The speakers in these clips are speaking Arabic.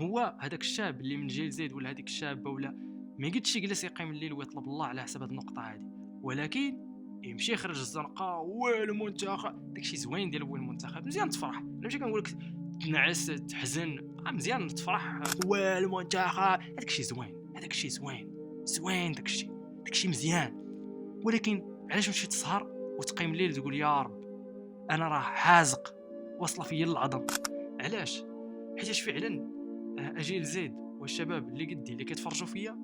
هو هذاك الشاب اللي من جيل زيد ولا هذيك الشابه ولا ما يقدش يجلس يقيم الليل ويطلب الله على حسب هذه النقطه هذه، ولكن يمشي يخرج الزنقه والمنتخب داكشي زوين ديال هو المنتخب. مزيان تفرح، انا ماشي كنقول لك تنعس تحزن، مزيان تفرح والمنتخب هذاك الشيء زوين، هذاك الشيء زوين داكشي مزيان. ولكن علاش تمشي تسهر وتقيم الليل تقول يا رب انا راه حازق واصله فيا العظم؟ علاش؟ حيتاش فعلا اجيل زيد والشباب اللي قدي اللي كيتفرجوا فيا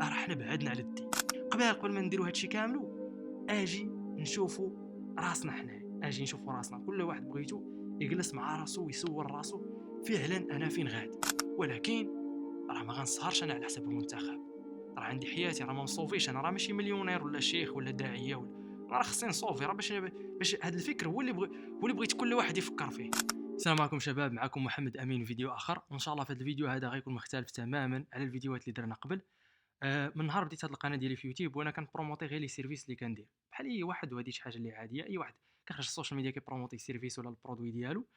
راه حنا بعدنا على الدين. قبل ما نديروا هادشي كاملو اجي نشوفوا راسنا، حنا اجي نشوفوا راسنا، كل واحد بغيتو يجلس مع راسو ويسول راسو فعلا انا فين غادي. ولكن راه ما غنسهرش انا على حساب المنتخب، راه عندي حياتي، راه ما نصوفيش، انا راه ماشي مليونير ولا شيخ ولا داعيه ولا راه خصني نصوفي، راه باش هذا الفكر هو اللي بغيت كل واحد يفكر فيه. السلام عليكم شباب، معكم محمد امين فيديو اخر، وان شاء الله في هذا الفيديو هذا غيكون مختلف تماما على الفيديوهات اللي درنا قبل. من نهار بديت هذه القناه ديالي في يوتيوب وانا كنبروموتي غير لي سيرفيس اللي كندير بحال اي واحد، وهذه شي حاجه اللي عاديه، اي واحد كيخرج السوشيال ميديا كيبروموتي السيرفيس ولا البرودوي ديالو.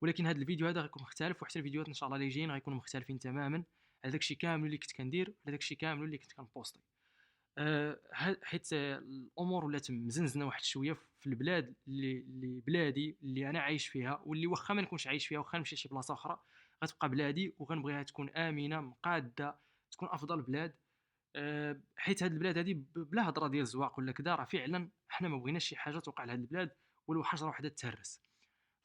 ولكن هذا الفيديو هذا غيكون مختلف، وحتى الفيديوهات ان شاء الله اللي جايين غيكونوا مختلفين تماما على داكشي كامل اللي كنت كندير، على داكشي كامل اللي كنت كنبوستي. حيت الامور ولات مزنزنه واحد شويه في البلاد اللي بلادي اللي انا عايش فيها، واللي واخا ما نكونش عايش فيها، واخا نمشي لشي بلاصه اخرى غتبقى بلادي وغنبغيها تكون امنه مقاده، تكون افضل بلاد. حيت هاد البلاد هادي بلا هضره ديال الزواق ولا كذا، راه فعلا حنا ما بغيناش شي حاجه توقع لهاد البلاد ولو حجره وحده تهرس.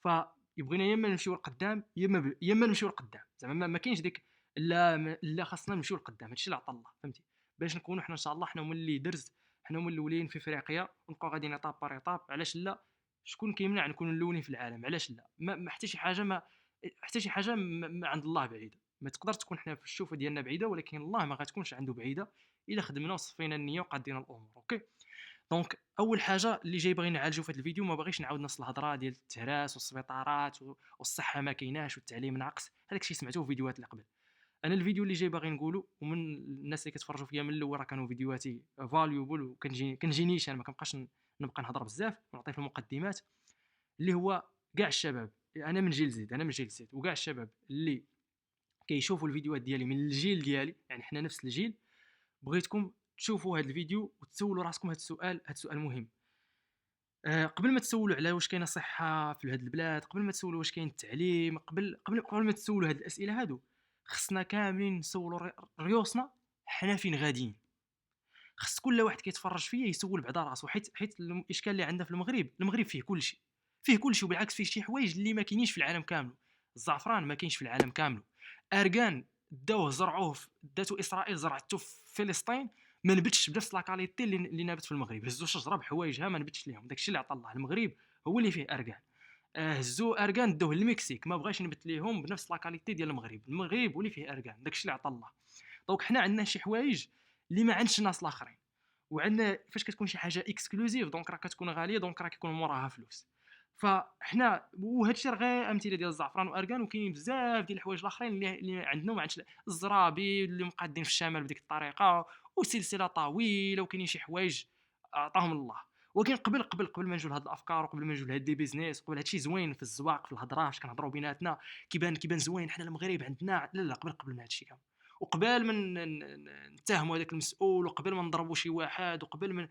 فيبغينا يا اما نمشيو لقدام يا اما نمشيو لقدام، زعما ما كاينش ديك لا خاصنا نمشيو لقدام، هادشي اللي عطا الله، فهمتي؟ باش نكونوا حنا ان شاء الله حنا هما اللي درز، حنا هما الاولين في افريقيا ونبقاو غاديين ايطاب بار ايطاب. علاش لا؟ شكون كيمنع نكونوا الاولين في العالم؟ علاش لا؟ ما حتى شي حاجه ما عند الله بعيده. ما تقدر تكون حنا في الشوفه ديالنا بعيده، ولكن الله ما غتكونش عنده بعيده الا خدمنا وصفينا النيه وقادينا الامور. اوكي، دونك اول حاجه اللي جاي باغي نعالجو في هذا الفيديو، ما باغيش نعاود نفس الهضره ديال التهراس والسبيطارات والصحه ما كايناش والتعليم ناقص، هذاك الشيء سمعتوه في فيديوهات اللي قبل. انا الفيديو اللي جاي باغي نقوله، ومن الناس اللي كتفرجوا فيا من الاول راه كانوا فيديوهاتي فاليوبل وكنجينيش انا ما كنبقاش نبقى نهضر بزاف ونعطي في المقدمات، اللي هو كاع الشباب، انا من جيل زيد، وكاع الشباب اللي كيشوفوا الفيديوهات ديالي من الجيل ديالي، يعني حنا نفس الجيل، بغيتكم تشوفوا هذا الفيديو وتسولوا راسكم هذا السؤال مهم. قبل ما تسولوا على واش كاينه صحه في هذه البلاد، قبل ما تسولوا واش كاين التعليم، قبل ما تسولوا هذه الاسئله هادو، خصنا كاملين نسولوا ريوسنا حنا فين غاديين. خص كل واحد كيتفرج فيا يسول بعدا راسو، حيت الاشكال اللي عندنا في المغرب فيه كلشي، وبالعكس فيه شي حوايج اللي ما كاينينش في العالم كامل. الزعفران ما كاينش في العالم كامل، ارغان داوه زرعوه داتو اسرائيل زرعته في فلسطين، ما نبتش بنفس لاكاليتي اللي نابت في المغرب. هزو شجره بحوايجها ما نبتش ليهم، داكشي اللي عطا الله. المغرب هو اللي فيه ارغان، هزو ارغان داوه للمكسيك، ما بغاش نبت ليهم بنفس لاكاليتي ديال المغرب هو اللي فيه ارغان، داكشي اللي عطا الله. دونك حنا عندنا شي حوايج اللي ما عندش الناس الاخرين، وعندنا فاش كتكون شي حاجه اكسكلوزيف دونك راه كتكون غاليه، دونك راه كيكون موراها فلوس. فحنا وهذا الشيء راه غير امثله ديال الزعفران وارغان، وكاينين بزاف ديال الحوايج الاخرين اللي عندنا ما عندش. الزرابي اللي مقادين في الشمال بديك الطريقه، وسلسله طويله، وكاينين شي حوايج عطاهم الله. ولكن قبل ما نجيو لهاد الافكار، وقبل ما نجيو لهاد دي بيزنس، قبل هادشي زوين في الزواق في الهضره فاش كنهضروا بيناتنا كيبان زوين حنا المغرب عندنا، لا قبل ما هادشي كامل، وقبل من نتهموا هذاك المسؤول، وقبل ما نضربوا شي واحد، قبل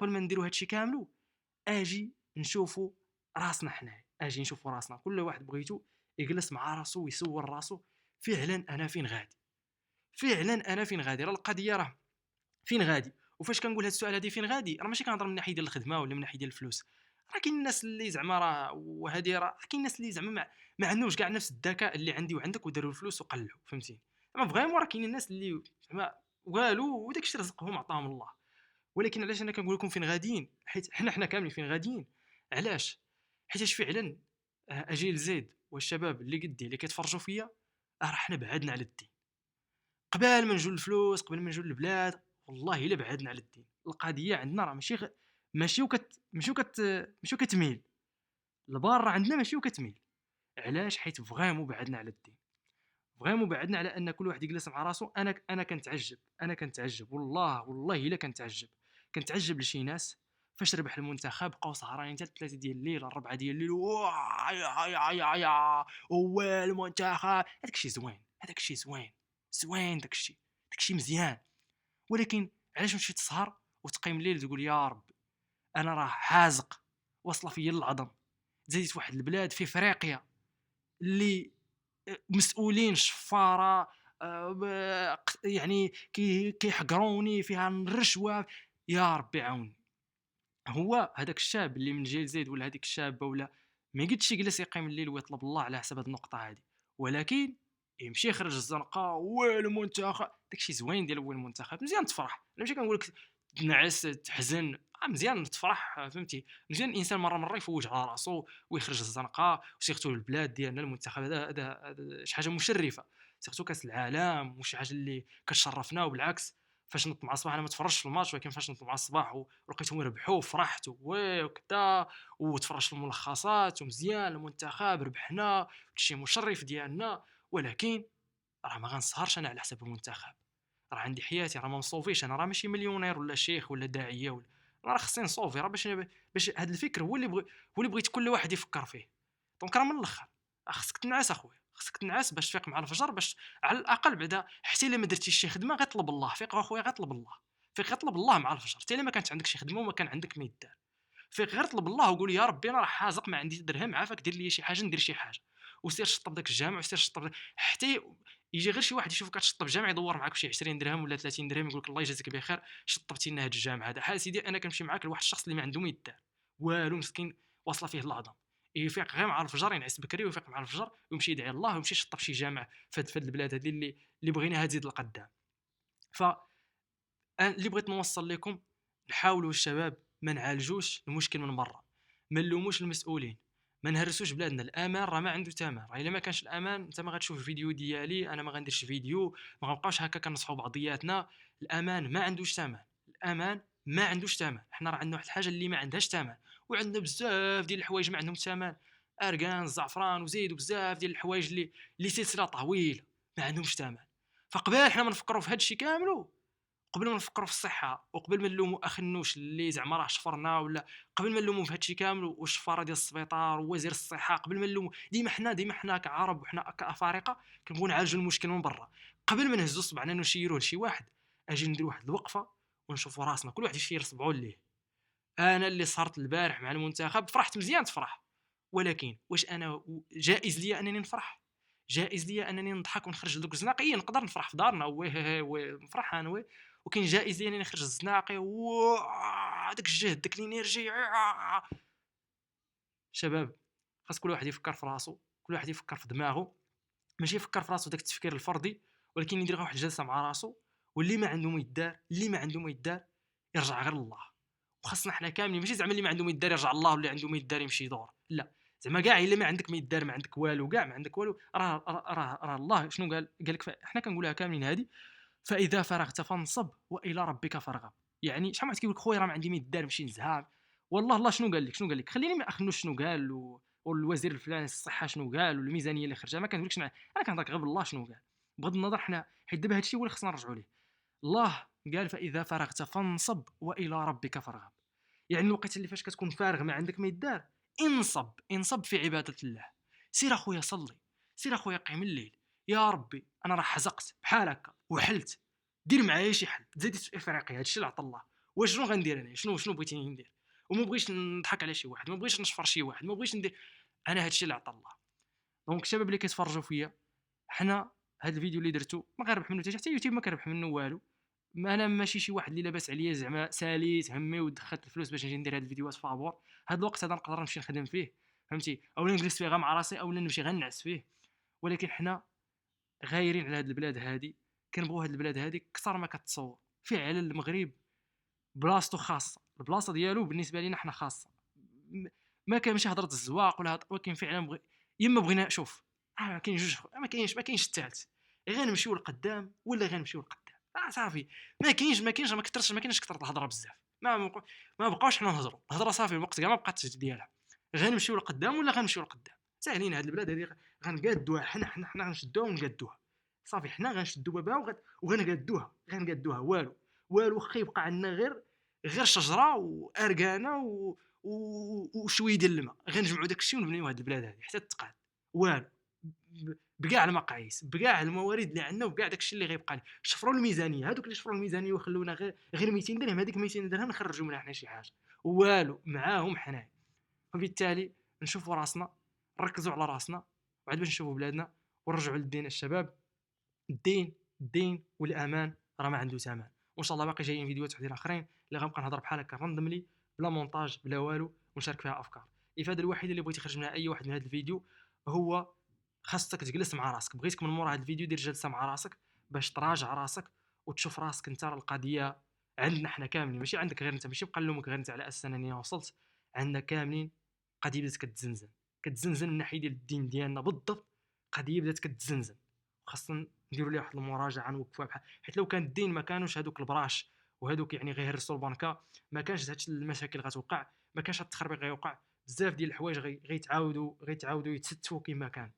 ما نديروا هادشي كامل، اجي نشوفوا راسنا حنا، اجي نشوفوا راسنا كل واحد بغيتو يجلس مع راسو ويسول راسو فعلا انا فين غادي، راه القضيه راه فين غادي. وفاش كنقول هذا السؤال هذه فين غادي، راه ماشي كنهضر من ناحيه ديال الخدمه ولا من ناحيه ديال الفلوس، راه كاين الناس اللي زعما راه وهذه راه كاين الناس اللي زعما ما عندهمش كاع نفس الذكاء اللي عندي وعندك، وداروا الفلوس وقلعوا، فهمتيني؟ زعما فريمون راه كاينين الناس اللي زعما والو وداك الشيء رزقهم عطاهم الله. ولكن علاش انا كنقول لكم فين غاديين؟ حيت حنا كاملين فين غاديين. علاش؟ حيتاش فعلا اجيل زيد والشباب اللي قدي اللي كيتفرجوا فيا راه حنا بعدنا على الدين. قبل ما نجوا للفلوس، قبل ما نجوا للبلاد، والله الا بعدنا على الدين. القضيه عندنا راه ماشي وكتميل البار، راه عندنا ماشي وكتميل. علاش؟ حيت فغيمون بعدنا على الدين، فغيمون بعدنا على ان كل واحد يجلس مع راسو. انا كنتعجب والله الا كنتعجب لشي ناس فاش ربح المنتخب بقاو سهرانين حتى 3 ديال الليل 4 ديال الليل، هو المنتخب، هذاك الشيء زوين. هذاك الشيء زوين داك الشيء مزيان. ولكن علاش تمشي تسهر وتقيم الليل تقول يا رب انا راه حازق واصله فيا العظم، زيدت في واحد البلاد في افريقيا اللي مسؤولين شفاره، يعني كيحقروني فيها الرشوه، يا ربي عاوني. هو هذاك الشاب اللي من جيل زيد ولا هذيك الشابه ولا ما قدش يجلس يقيم الليل ويطلب الله على حسب هذه النقطه هذه، ولكن يمشي يخرج الزنقه والمنتخب داكشي زوين ديال هو المنتخب، مزيان تفرح. انا ماشي كنقول لك تنعس تحزن، مزيان تفرح فهمتي. مزيان الانسان مره يفوج على راسو ويخرج الزنقه، وسيرتو البلاد ديالنا المنتخب هذا شي حاجه مشرفه، سيرتو كاس العالم وشي حاجه اللي كتشرفنا. وبالعكس فاش نط مع الصباح انا ما تفرجتش في الماتش، ولكن فاش نط مع الصباح ولقيتهم يربحوا فرحت وكذا، وتفرجت في الملخصات ومزيان المنتخب ربحنا شي مشرف ديالنا. ولكن راه ما غنسهرش انا على حساب المنتخب، راه عندي حياتي، راه ما نصوفيش انا، راه ماشي مليونير ولا شيخ ولا داعيه ولا، راه خصني نصوفي، راه باش هذا الفكر هو اللي بغيت كل واحد يفكر فيه. دونك راه من الاخر خصك تنعس اخويا، خصك تنعس باش تفيق مع الفجر، باش على الاقل بعدا حتى الا ما درتيش شي خدمه غيطلب الله، فيق اخويا غيطلب الله، فيق غيطلب الله مع الفجر، حتى الا ما كانت عندك شي خدمه وما كان عندك ما يدار، فيق غير طلب الله وقول يا ربي انا راه حازق ما عندي درهم، عافاك دير لي شي حاجه ندير شي حاجه. وسير شطب داك الجامع وسير شطب حتى يجي غير شي واحد يشوفك كتشطب جامع يدور معاك شي 20 درهم ولا 30 درهم يقول لك الله يجازيك بخير شطبتي لنا هذا الجامع هذا. حال سيدي انا كنمشي معاك لواحد الشخص اللي ما عنده ما يدار والو، مسكين واصله فيه العظم، يفيق غير مع الفجر ينعس بكري ويفيق مع الفجر ويمشي يدعي الله ويمشي يشطب شي جامع في هاد البلاد هذه اللي بغيناها تزيد القدام. ف اللي بغيت نوصل لكم، نحاولوا الشباب ما نعالجوش المشكل من برا، ما نلوموش المسؤولين، ما نهرسوش بلادنا. الامان راه ما عنده ثمن، راه الا ما كانش الامان انت ما غتشوف الفيديو ديالي، انا ما غنديرش فيديو، ما غنبقاوش هكا كنصحوا بعضياتنا. الامان ما عندوش ثمن، الامان ما عندوش ثمن. حنا راه عندنا واحد الحاجه اللي ما عندهاش ثمن، وعندنا بزاف ديال الحوايج ما عندهم ثمن، اركان الزعفران وزيد وبزاف ديال الحوايج اللي سلسله طويله ما عندهمش ثمن. فقبل حنا ما نفكروا في هذا الشيء كامل، قبل ما نفكروا في الصحه وقبل ما نلوموا اخ النوش اللي زعما راه شفرنا، ولا قبل ما نلوموا في هادشي كامل والشفاره ديال السبيطار ووزير الصحه، قبل ما نلوموا ديما حنا كعرب وحنا كافارقه كنبغيو نعالجوا المشكل من برا، قبل ما نهزوا صبعنا نشيروه لشي واحد، اجي ندير واحد الوقفه ونشوفوا راسنا كل واحد يشير صبعو ليه. انا اللي صهرت البارح مع المنتخب فرحت مزيان تفرح، ولكن واش انا جائز لي انني نفرح؟ جائز لي انني نضحك ونخرج دوك الزناقيه، نقدر نفرح في دارنا وي نفرح انا وي، وكاين جائز لي انني نخرج الزناقي داك الجهد داك الانرجي. شباب خاص كل واحد يفكر في راسو، كل واحد يفكر في دماغه، ماشي يفكر في راسو داك التفكير الفردي، ولكن يدير واحد الجلسه مع راسو، واللي ما عنده ما يدار، اللي ما عنده ما يدار يرجع غير الله. وخاصنا حنا كاملين، ماشي زعما اللي ما عنده ما يدار يرجع الله واللي عنده ما يدار يمشي يدور، لا، زعما كاع الا ما عندك ما يدار ما عندك والو، كاع ما عندك والو، راه الله شنو قال لك؟ حنا كنقولها كاملين هذه، فاذا فرغت فانصب والى ربك فارغب. يعني شحال من واحد كيقول لك خويا راه ما عندي ما يدار نمشي نزهر، والله الله شنو قال لك؟ خليني ما اخنوش شنو قال والوزير الفلاني الصحه شنو قال والميزانيه اللي خرجها، ما كنقولكش انا كنهضرك غير بالله شنو قال، بغض النظر حنا حيت دابا هادشي هو اللي خصنا نرجعوا ليه. الله قال فاذا فرغت فانصب والى ربك فارغب، يعني الوقت اللي فاش كتكون فارغ ما عندك ما يدار، انصب في عباده الله. سير اخويا صلي، سير اخويا قيم الليل، يا ربي انا راه حزقت بحال هكا وحلت، دير معايا شي حل، زيدت في افريقيا هادشي اللي عطا الله، واش شنو غندير انا؟ شنو بغيتيني ندير؟ وما بغيتش نضحك على شي واحد، ما بغيتش نشفر شي واحد، ما بغيتش ندير، انا هادشي اللي عطا الله. دونك الشباب اللي كيتفرجوا فيا، حنا هاد الفيديو اللي درتو ما غيربح منه حتى يوتيوب ما كيربح منه والو، ما انا ماشي شي واحد اللي لاباس عليا زعما ساليت همي ودخلت الفلوس باش نجي ندير هاد الفيديوهات فابور. هاد الوقت هذا نقدر نمشي نخدم فيه فهمتي، اولا نجلس فيه غير مع راسي، اولا نمشي غير نعس فيه. ولكن حنا غايرين على هاد البلاد هادي، كنبغيو هاد البلاد هادي اكثر ما كتصور. فعلا المغرب بلاصتو خاصه، البلاصه ديالو بالنسبه لينا حنا خاصه، ما كان ماشي هضره الزواق ولا ولكن فعلا يما بغينا شوف، كاين جوج، ما كاينش الثالث، غنمشيو لقدام ولا غنمشيو لقدام، صافي. ما كاينش كثر الهضره بزاف، ما بقاوش حنا نهضروا الهضره صافي، الوقت كاع ما بقات ديالها، غنمشيو لقدام ولا غنمشيو لقدام. ساهلين هاد البلاد هذه غنقادوها، حنا غنشدوها ونقادوها صافي، حنا غنشدو بابها غنقادوها والو خا يبقى عندنا غير شجره واركانه وشويه ديال الماء، غنجمعوا داك الشيء ونبنيو هاد البلاد هذه حتى تقاد والو. بكاع المقاييس، بكاع الموارد اللي عندنا، وبكاع داكشي اللي غيبقى لنا. شفروا الميزانيه، هادوك اللي شفروا الميزانيه وخلونا غير 200 درهم، هذيك 200 درهم نخرجوا منها حنا شي حاجه، والو معاهم حنايا. وبالتالي نشوفوا راسنا، نركزوا على راسنا، وعاد باش نشوفوا بلادنا، ونرجعوا للدين الشباب. الدين والامان راه ما عنده ثمن. وان شاء الله باقي جايين فيديوهات وحدين اخرين اللي غنبقى نهضر بحال هكا راندملي، بلا مونتاج بلا والو، ونشارك فيها افكار. الافاده الوحيده اللي بغيت يخرج منها اي واحد من هذا الفيديو هو خاصك تجلس مع راسك. بغيتك من مورا هذا الفيديو دير جلسه مع راسك باش تراجع راسك وتشوف راسك انت. القضيه عندنا حنا كاملين، ماشي عندك غير انت، ماشي بقى نلومك غير انت على اساس انني وصلت. عندنا كاملين قضيه بدات كتزنزن من الناحيه ديال الدين ديالنا بالضبط. قضيه بدات كتزنزن، خاصنا نديروا ليها واحد المراجعه، نوقفوها بحال، حيت لو كان الدين ما كانوش هذوك البراش وهذوك يعني غيهرسوا البنكه، ما كانش هاد المشاكل غتوقع، ما كانش هاد التخربيق غيوقع. بزاف ديال الحوايج غيتعاودوا يتستفوا كما كان.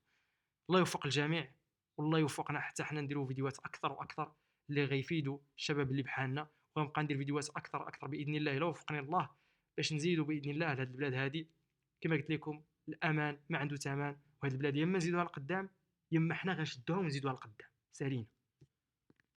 الله يوفق الجميع، والله يوفقنا حتى حنا نديروا فيديوهات اكثر واكثر اللي غيفيدوا الشباب اللي بحالنا. وغنبقى ندير فيديوهات اكثر باذن الله الا وفقني الله، باش نزيدوا باذن الله لهاد البلاد هذه. كما قلت لكم الامان ما عنده ثمن، وهاد البلاد يا اما نزيدوها لقدام يا اما حنا غنشدوها ونزيدوها لقدام. سالينا.